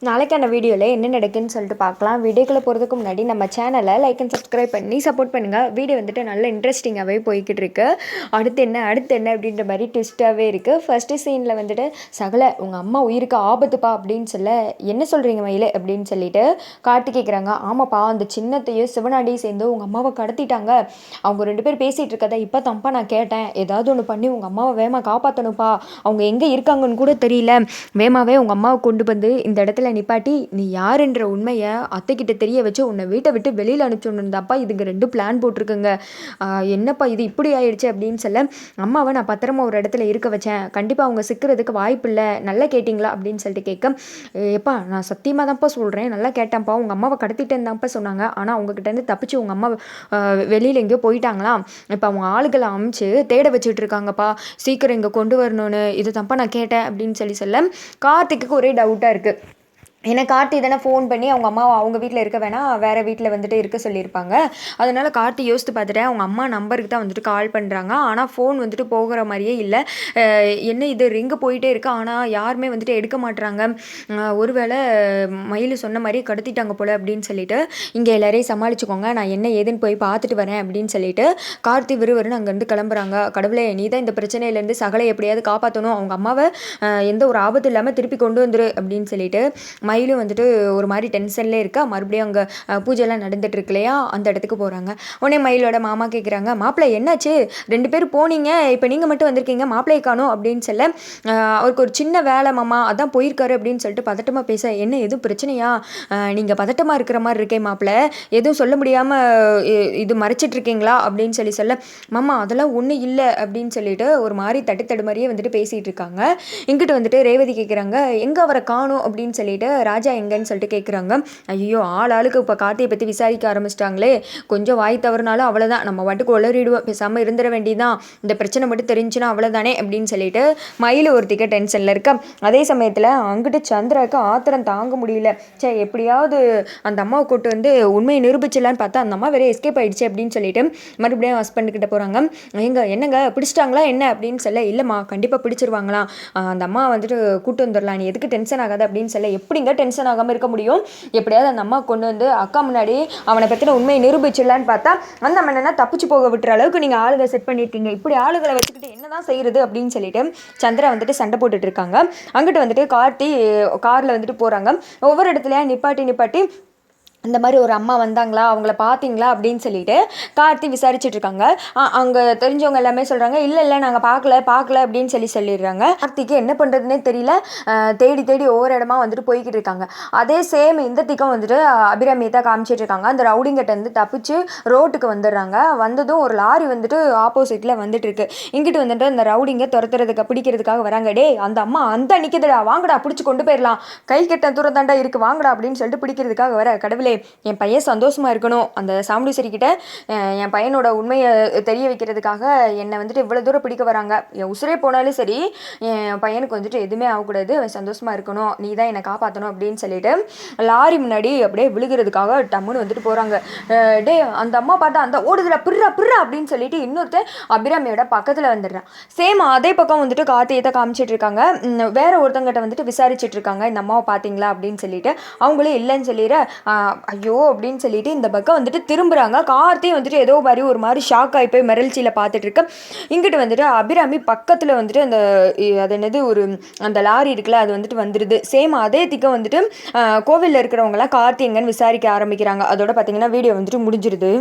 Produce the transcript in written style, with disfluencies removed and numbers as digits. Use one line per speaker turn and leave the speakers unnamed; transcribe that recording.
நாளைக்கான வீடியோவில் என்ன நடக்குன்னு சொல்லிட்டு பார்க்கலாம். வீடியோக்குள்ளே போகிறதுக்கு முன்னாடி நம்ம சேனலை லைக் அண்ட் சப்ஸ்கிரைப் பண்ணி சப்போர்ட் பண்ணுங்கள். வீடியோ வந்துட்டு நல்ல இன்ட்ரெஸ்டிங்காகவே போய்கிட்டு இருக்கு. அடுத்து என்ன அப்படின்ற மாதிரி ட்விஸ்ட்டாகவே இருக்குது. ஃபஸ்ட்டு சீனில் வந்துட்டு சகல உங்கள் அம்மா உயிருக்கு ஆபத்துப்பா அப்படின்னு சொல்ல, என்ன சொல்கிறீங்க மயிலே அப்படின்னு சொல்லிட்டு கார்த்தி கேட்குறாங்க. ஆமாப்பா, அந்த சின்னத்தையும் சிவனாண்டியும் சேர்ந்து உங்கள் அம்மாவை கடத்திட்டாங்க. அவங்க 2 பேர் பேசிகிட்டு இருக்கதை இப்போ தான்ப்பா நான் கேட்டேன். ஏதாவது ஒன்று பண்ணி உங்கள் அம்மாவை வேமா காப்பாற்றணுப்பா. அவங்க எங்கே இருக்காங்கன்னு கூட தெரியல. வேமாவே உங்கள் அம்மாவை கொண்டு வந்து இந்த இடத்துல நிப்பாட்டி நீ யாருன்ற உண்மையை அத்தைக்கிட்ட தெரிய வச்சு உன்னை வீட்டை விட்டு வெளியில் அனுப்பிச்சுருந்தாப்பா. இதுங்க 2 பிளான் போட்டிருக்குங்க. என்னப்பா இது இப்படி ஆயிடுச்சு அப்படின்னு சொல்ல, அம்மாவை நான் பத்திரமா ஒரு இடத்துல இருக்க வச்சேன். கண்டிப்பாக அவங்க சிக்கிறதுக்கு வாய்ப்பு இல்லை. நல்லா கேட்டிங்களா அப்படின்னு சொல்லிட்டு கேட்க, எப்பா நான் சத்தியமாக தான்ப்பா சொல்கிறேன், நல்லா கேட்டேன்ப்பா. உங்கள் அம்மாவை கடத்திட்டேன்னு தான்ப்பா சொன்னாங்க. ஆனால் அவங்ககிட்டேருந்து தப்பிச்சு உங்கள் அம்மா வெளியில் எங்கேயோ போயிட்டாங்களாம். இப்போ அவங்க ஆளுகளை அமுச்சு தேட வச்சுட்டு இருக்காங்கப்பா. சீக்கிரம் இங்கே கொண்டு வரணும்னு இது தான்ப்பா நான் கேட்டேன் அப்படின்னு சொல்ல, கார்த்திக்கு ஒரே டவுட்டாக இருக்குது. ஏன்னா கார்த்தி தானே ஃபோன் பண்ணி அவங்க அம்மாவை அவங்க வீட்டில் இருக்க வேணாம், வேறு வீட்டில் வந்துட்டு இருக்க சொல்லியிருப்பாங்க. அதனால் கார்த்தி யோசித்து பார்த்துட்டேன், அவங்க அம்மா நம்பருக்கு தான் வந்துட்டு கால் பண்ணுறாங்க. ஆனால் ஃபோன் வந்துட்டு போகிற மாதிரியே இல்லை. என்ன இது ரிங்கு போயிட்டே இருக்கு, ஆனால் யாருமே வந்துட்டு எடுக்க மாட்டுறாங்க. ஒருவேளை மயில் சொன்ன மாதிரி கடத்திட்டாங்க போல் அப்படின்னு சொல்லிட்டு, இங்கே எல்லாரையும் சமாளிச்சுக்கோங்க, நான் என்ன ஏதுன்னு போய் பார்த்துட்டு வரேன் அப்படின்னு சொல்லிட்டு கார்த்தி விறுவிறுன்னு அங்கேருந்து கிளம்புறாங்க. கடவுளே, நீ தான் இந்த பிரச்சனையிலேருந்து சகலை எப்படியாவது காப்பாற்றணும், அவங்க அம்மாவை எந்த ஒரு ஆபத்து இல்லாமல் திருப்பி கொண்டு வந்துரு அப்படின்னு சொல்லிட்டு மயிலும் வந்துட்டு ஒரு மாதிரி டென்ஷன்லேயே இருக்கா. மறுபடியும் அங்கே பூஜைலாம் நடந்துட்டு இருக்கு இல்லையா, அந்த இடத்துக்கு போகிறாங்க. உடனே மயிலோட மாமா கேட்குறாங்க, மாப்பிள்ளை என்னாச்சு, 2 பேர் போனீங்க, இப்போ நீங்கள் மட்டும் வந்திருக்கீங்க, மாப்பிள்ளையை காணோம் அப்படின்னு சொல்ல, அவருக்கு ஒரு சின்ன வேலை மாமா, அதான் போயிருக்காரு அப்படின்னு சொல்லிட்டு பதட்டமாக பேச, என்ன எதுவும் பிரச்சனையா, நீங்கள் பதட்டமாக இருக்கிற மாதிரி இருக்கே மாப்பிள்ளை, எதுவும் சொல்ல முடியாமல் இது மறைச்சிட்டு இருக்கீங்களா அப்படின்னு சொல்ல, மாமா அதெல்லாம் ஒன்றும் இல்லை அப்படின்னு சொல்லிட்டு ஒரு மாதிரி தட்டு மாதிரியே வந்துட்டு பேசிகிட்டு இருக்காங்க. இங்கிட்டு வந்துட்டு ரேவதி கேட்குறாங்க, எங்கே அவரை காணும் அப்படின்னு சொல்லிட்டு, ராஜா எங்கன்னு சொல்லிட்டு கேட்குறாங்க. ஐயோ, ஆளுக்கு இப்போ கார்த்தியை பற்றி விசாரிக்க ஆரம்பிச்சிட்டாங்களே, கொஞ்சம் வாய் தவறுனாலும் அவ்வளோதான், நம்ம வாட்டுக்கு உளறிடுவோம், பேசாமல் இருந்துட வேண்டியதான், இந்த பிரச்சனை மட்டும் தெரிஞ்சுன்னா அவ்வளோதானே அப்படின்னு சொல்லிட்டு மயில் ஒருத்திக்க டென்ஷனில் இருக்கா. அதே சமயத்தில் அங்கிட்டு சந்திராவுக்கு ஆத்திரம் தாங்க முடியல. எப்படியாவது அந்த அம்மாவை கூட்டு வந்து உண்மையை நிரூபிச்சிடலான்னு பார்த்தா அந்த அம்மா வேற எஸ்கேப் ஆயிடுச்சு அப்படின்னு சொல்லிட்டு மறுபடியும் ஹஸ்பண்டுக்கிட்ட போகிறாங்க. என்னங்க பிடிச்சிட்டாங்களா என்ன அப்படின்னு சொல்ல, இல்லைம்மா கண்டிப்பாக பிடிச்சிருவாங்களாம், அந்த அம்மா வந்துட்டு கூட்டு வந்துடலாம், நீ எதுக்கு டென்ஷன் ஆகாது அப்படின்னு சொல்ல, எப்படிங்க டென்ஷன் ஆகாமல் இருக்க முடியும், எப்படியாவது அந்த அம்மா கொண்டு வந்து அக்கா முன்னாடி அவனை பற்றின உண்மையை நிரூபிச்சிடலான்னு பார்த்தா அந்த மன்னனா தப்பிச்சு போக விட்டுற அளவுக்கு நீங்கள் ஆளுகளை செட் பண்ணியிருக்கீங்க, இப்படி ஆளுகளை வச்சுக்கிட்டு என்னதான் செய்யறது அப்படின்னு சொல்லிட்டு சந்திரா வந்துட்டு சண்டை போட்டுட்டு இருக்காங்க. அங்கிட்டு வந்துட்டு கார்த்தி காரில் வந்துட்டு போகிறாங்க. ஒவ்வொரு இடத்துலையா நிப்பாட்டி இந்த மாதிரி ஒரு அம்மா வந்தாங்களா, அவங்கள பார்த்தீங்களா அப்படின்னு சொல்லிட்டு கார்த்தி விசாரிச்சுட்டு இருக்காங்க. அங்கே தெரிஞ்சவங்க எல்லாமே சொல்கிறாங்க, இல்லை நாங்கள் பார்க்கல அப்படின்னு சொல்லிடுறாங்க. கார்த்திக்கு என்ன பண்ணுறதுனே தெரியல. தேடி ஒவ்வொரு இடமா வந்துட்டு போய்கிட்டு இருக்காங்க. அதே சேம் இந்த திக்கம் வந்துட்டு அபிராமியை தான் காமிச்சிட்டு இருக்காங்க. அந்த ரவுடிங்கிட்ட வந்து தப்பிச்சு ரோட்டுக்கு வந்துடுறாங்க. வந்ததும் ஒரு லாரி வந்துட்டு ஆப்போசிட்டில் வந்துட்டு இருக்கு. இங்கிட்டு வந்துட்டு அந்த ரவுடிங்க பிடிக்கிறதுக்காக வராங்க. டே, அந்த அம்மா அந்த நிற்கிதுடா, வாங்கடா பிடிச்சி கொண்டு போயிடலாம், கை கெட்ட தூரம் தாண்டா இருக்குது, வாங்கடா அப்படின்னு சொல்லிட்டு பிடிக்கிறதுக்காக வர. கடவுளே, என் பையன் சந்தோஷமாக இருக்கணும், அந்த சாமுண்டீஸ்வரிக்கிட்ட என் பையனோட உண்மையை தெரிய வைக்கிறதுக்காக என்னை வந்துட்டு இவ்வளோ தூரம் பிடிக்க வராங்க. என் உசுரே போனாலும் சரி, என் பையனுக்கு வந்துட்டு எதுவுமே ஆகக்கூடாது, அவன் சந்தோஷமாக இருக்கணும், நீ தான் என்னை காப்பாற்றணும் அப்படின்னு சொல்லிட்டு லாரி முன்னாடி அப்படியே விழுகிறதுக்காக டம்முன்னு வந்துட்டு போகிறாங்க. டே, அந்த அம்மா பார்த்தா அந்த ஓடுதுல பிர்றா அப்படின்னு சொல்லிட்டு இன்னொருத்தர் அபிராமியோட பக்கத்தில் வந்துடுறான். சேம் அதே பக்கம் வந்துட்டு கார்த்தியை காமிச்சிட்டு இருக்காங்க. வேற ஒருத்தங்கிட்ட வந்துட்டு விசாரிச்சுட்டு இருக்காங்க, இந்த அம்மாவை பார்த்தீங்களா அப்படின்னு சொல்லிட்டு. அவங்களே இல்லைன்னு சொல்லிடுற, ஐயோ அப்படின்னு சொல்லிட்டு இந்த பக்கம் வந்துட்டு திரும்புகிறாங்க. கார்த்தியும் வந்துட்டு ஏதோ மாதிரி ஒரு மாதிரி ஷாக் ஆகி போய் மிரல்ச்சியில் பார்த்துட்டு இருக்க. இங்கிட்டு வந்துட்டு அபிராமி பக்கத்தில் வந்துட்டு அந்த அது என்னது ஒரு அந்த லாரி இருக்குல்ல, அது வந்துட்டு வந்துடுது. சேம் அதே திக்கம் வந்துட்டு கோவிலில் இருக்கிறவங்களாம் கார்த்தி எங்கன்னு விசாரிக்க ஆரம்பிக்கிறாங்க. அதோட பார்த்தீங்கன்னா வீடியோ வந்துட்டு முடிஞ்சிருது.